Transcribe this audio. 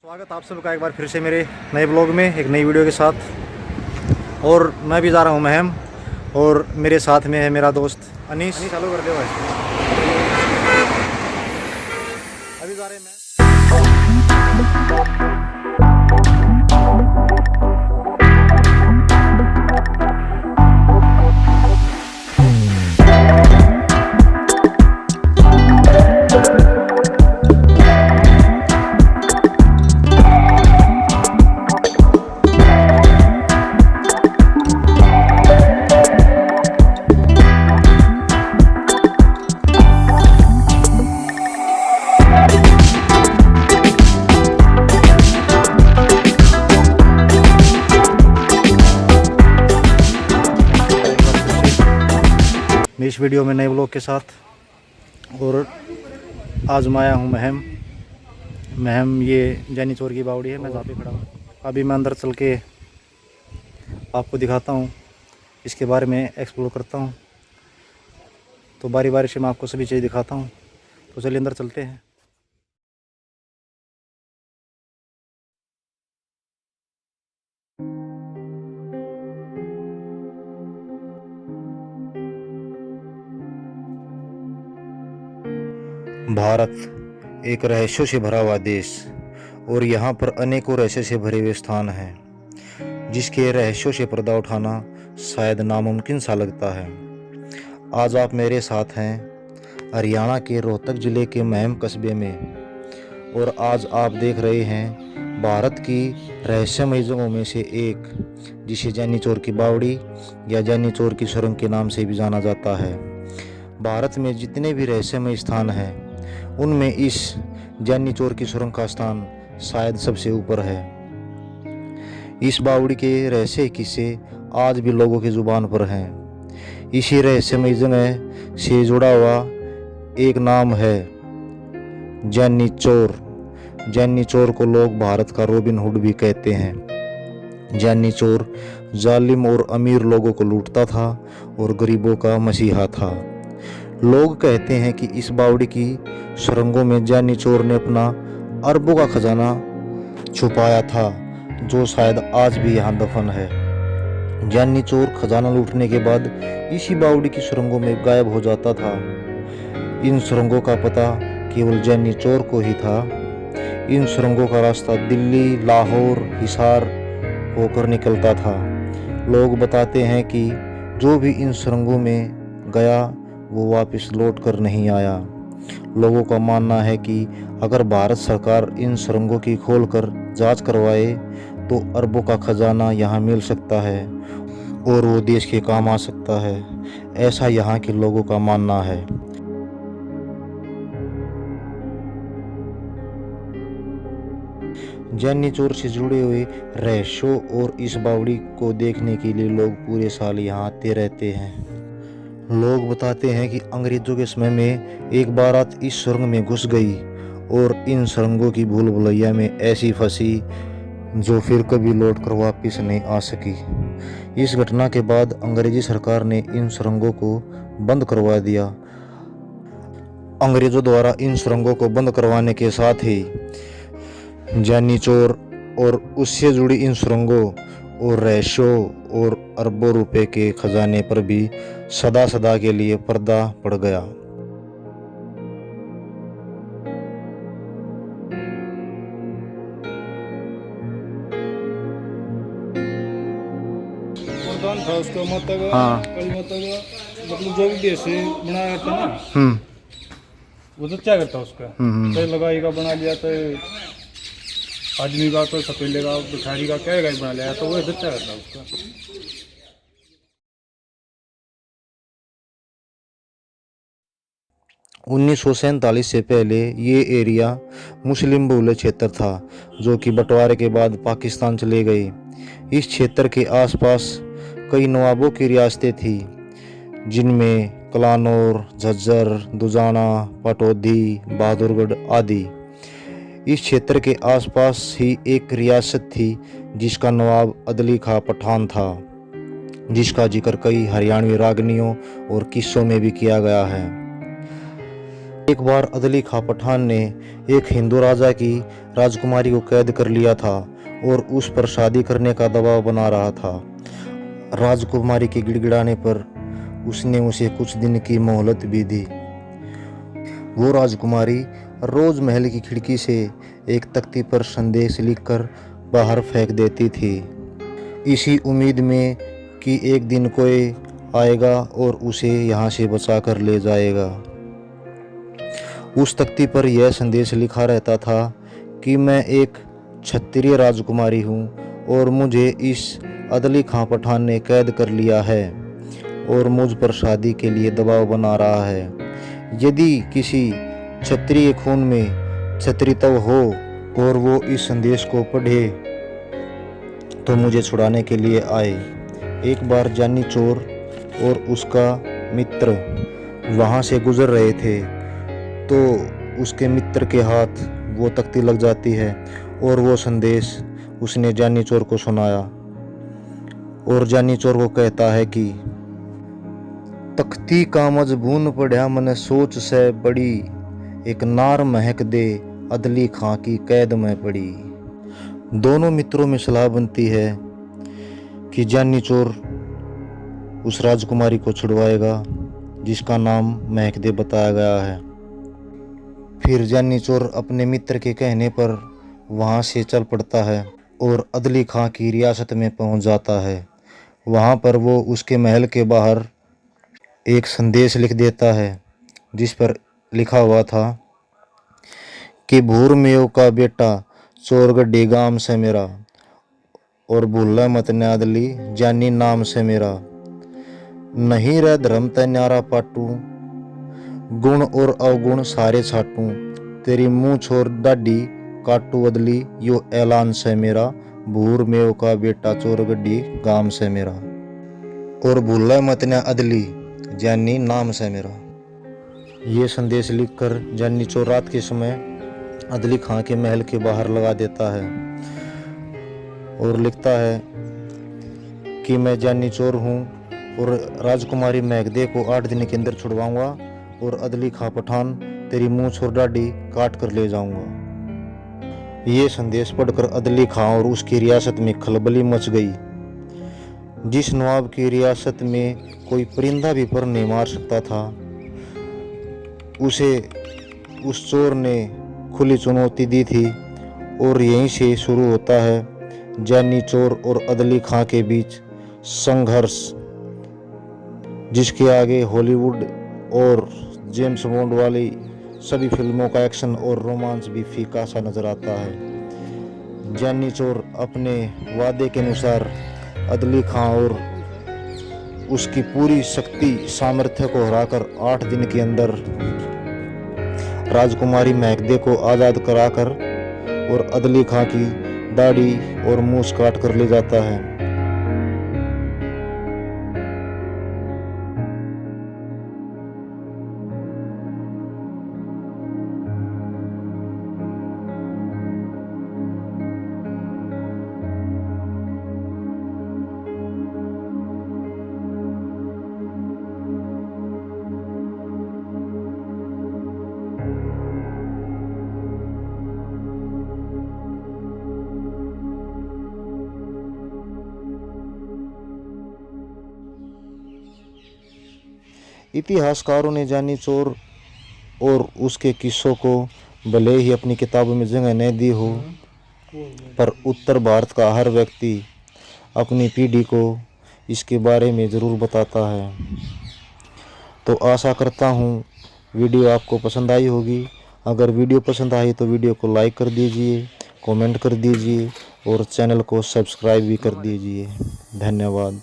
स्वागत आप सबका एक बार फिर से मेरे नए ब्लॉग में एक नई वीडियो के साथ। और मैं भी जा रहा हूँ महम, और मेरे साथ में है मेरा दोस्त अनीस। चालू कर दे भाई। अभी जा रहे हैं मैं इस वीडियो में नए ब्लॉग के साथ। और आज मैं आया हूँ महम ये जैनी चोर की बावड़ी है। मैं जहाँ पे खड़ा हूँ अभी मैं अंदर चल के आपको दिखाता हूँ, इसके बारे में एक्सप्लोर करता हूँ। तो बारी बारी से मैं आपको सभी चीज़ दिखाता हूँ। तो चलिए अंदर चलते हैं। भारत एक रहस्यों से भरा हुआ देश, और यहाँ पर अनेकों रहस्य से भरे हुए स्थान हैं जिसके रहस्यों से पर्दा उठाना शायद नामुमकिन सा लगता है। आज आप मेरे साथ हैं हरियाणा के रोहतक ज़िले के महम कस्बे में, और आज आप देख रहे हैं भारत की रहस्यमय जगहों में से एक, जिसे जैनी चोर की बावड़ी या जैनी चोर की सुरंग के नाम से भी जाना जाता है। भारत में जितने भी रहस्यमय स्थान हैं उनमें इस जैनी चोर की सुरंग का स्थान शायद सबसे ऊपर है। इस बावड़ी के रहस्य किस्से आज भी लोगों की जुबान पर हैं। इसी रहस्यमय जगह से जुड़ा हुआ एक नाम है जैनी चोर। जैनी चोर को लोग भारत का रॉबिन हुड भी कहते हैं। जैनी चोर जालिम और अमीर लोगों को लूटता था और गरीबों का मसीहा था। लोग कहते हैं कि इस बावड़ी की सुरंगों में जैनी चोर ने अपना अरबों का खजाना छुपाया था, जो शायद आज भी यहाँ दफन है। जैनी चोर खजाना लूटने के बाद इसी बावड़ी की सुरंगों में गायब हो जाता था। इन सुरंगों का पता केवल जैनी चोर को ही था। इन सुरंगों का रास्ता दिल्ली, लाहौर, हिसार होकर निकलता था। लोग बताते हैं कि जो भी इन सुरंगों में गया वो वापस लौट कर नहीं आया। लोगों का मानना है कि अगर भारत सरकार इन सुरंगों की खोलकर जांच करवाए तो अरबों का खजाना यहाँ मिल सकता है और वो देश के काम आ सकता है। ऐसा यहाँ के लोगों का मानना है। जैनी चोर से जुड़े हुए रहस्यों और इस बावड़ी को देखने के लिए लोग पूरे साल यहाँ आते रहते हैं। लोग बताते हैं कि अंग्रेजों के समय में एक बारात इस सुरंग में घुस गई और इन सुरंगों की भूल भुलैया में ऐसी फंसी जो फिर कभी लौटकर वापस नहीं आ सकी। इस घटना के बाद अंग्रेजी सरकार ने इन सुरंगों को बंद करवा दिया। अंग्रेजों द्वारा इन सुरंगों को बंद करवाने के साथ ही जैनी चोर और उससे जुड़ी इन सुरंगों और रहस्यों और अरबों रुपए के खजाने पर भी सदा सदा के लिए पर्दा पड़ गया। था उसका मतलब हाँ। कल मतलब जो भी देश बनाया था ना वो तो क्या करता उसका तो लगाई का बना लिया, तो आदमी का तो सपेले का बिठारी का क्या गाय बना लिया, तो वो इधर क्या करता उसका। 1947 से पहले ये एरिया मुस्लिम बहुल क्षेत्र था, जो कि बंटवारे के बाद पाकिस्तान चले गए। इस क्षेत्र के आसपास कई नवाबों की रियासतें थी, जिनमें कलानौर, झज्जर, दुजाना, पटौदी, बहादुरगढ़ आदि। इस क्षेत्र के आसपास ही एक रियासत थी जिसका नवाब अदली खां पठान था, जिसका जिक्र कई हरियाणवी रागनियों और किस्सों में भी किया गया है। एक बार अदली खां पठान ने एक हिंदू राजा की राजकुमारी को कैद कर लिया था और उस पर शादी करने का दबाव बना रहा था। राजकुमारी के गिड़गिड़ाने पर उसने उसे कुछ दिन की मोहलत भी दी। वो राजकुमारी रोज महल की खिड़की से एक तख्ती पर संदेश लिखकर बाहर फेंक देती थी, इसी उम्मीद में कि एक दिन कोई आएगा और उसे यहाँ से बचा कर ले जाएगा। उस तख्ती पर यह संदेश लिखा रहता था कि मैं एक क्षत्रिय राजकुमारी हूँ और मुझे इस अदली खां पठान ने कैद कर लिया है और मुझ पर शादी के लिए दबाव बना रहा है। यदि किसी क्षत्रिय खून में क्षत्रियत्व हो और वो इस संदेश को पढ़े तो मुझे छुड़ाने के लिए आए। एक बार जानी चोर और उसका मित्र वहाँ से गुजर रहे थे तो उसके मित्र के हाथ वो तख्ती लग जाती है और वो संदेश उसने जानी चोर को सुनाया और जानी चोर को कहता है कि तख्ती का मजबून पढ़या मन सोच से बड़ी, एक नार महक दे अदली खां की कैद में पड़ी। दोनों मित्रों में सलाह बनती है कि जानी चोर उस राजकुमारी को छुड़वाएगा जिसका नाम महकदे बताया गया है। फिर जानी चोर अपने मित्र के कहने पर वहाँ से चल पड़ता है और अदली खां की रियासत में पहुँच जाता है। वहाँ पर वो उसके महल के बाहर एक संदेश लिख देता है जिस पर लिखा हुआ था कि भूर मेव का बेटा चोरगड्डी गाम से मेरा, और भूला मत न्यादली जानी नाम से मेरा। नहीं रह धर्म तय न्यारा पाटू, गुण और अवगुण सारे छाटू, तेरी मुंह छोर डाडी काटू अदली यो ऐलान से मेरा। भूर मेव का बेटा चोरगड्डी गाम से मेरा, और भूला मत न्या अदली जानी नाम से मेरा। ये संदेश लिखकर जानी चोर रात के समय अदली खां के महल के बाहर लगा देता है और लिखता है कि मैं जानी चोर हूँ और राजकुमारी महकदे को 8 दिन के अंदर छुड़वाऊंगा और अदली खां पठान तेरी मुंह छोर डाडी काट कर ले जाऊंगा। ये संदेश पढ़कर अदली खां और उसकी रियासत में खलबली मच गई। जिस नवाब की रियासत में कोई परिंदा भी पर नहीं मार सकता था, उसे उस चोर ने खुली चुनौती दी थी और यहीं से शुरू होता है जानी चोर और अदली खां के बीच संघर्ष, जिसके आगे हॉलीवुड और जेम्स बॉन्ड वाली सभी फिल्मों का एक्शन और रोमांस भी फीका सा नजर आता है। जानी चोर अपने वादे के अनुसार अदली खां और उसकी पूरी शक्ति सामर्थ्य को हराकर 8 दिन के अंदर राजकुमारी महकदे को आज़ाद कराकर और अदली खां की दाढ़ी और मूछ काट कर ले जाता है। इतिहासकारों ने जानी चोर और उसके किस्सों को भले ही अपनी किताबों में जगह नहीं दी हो, पर उत्तर भारत का हर व्यक्ति अपनी पीढ़ी को इसके बारे में ज़रूर बताता है। तो आशा करता हूँ वीडियो आपको पसंद आई होगी। अगर वीडियो पसंद आई तो वीडियो को लाइक कर दीजिए, कमेंट कर दीजिए और चैनल को सब्सक्राइब भी कर दीजिए। धन्यवाद।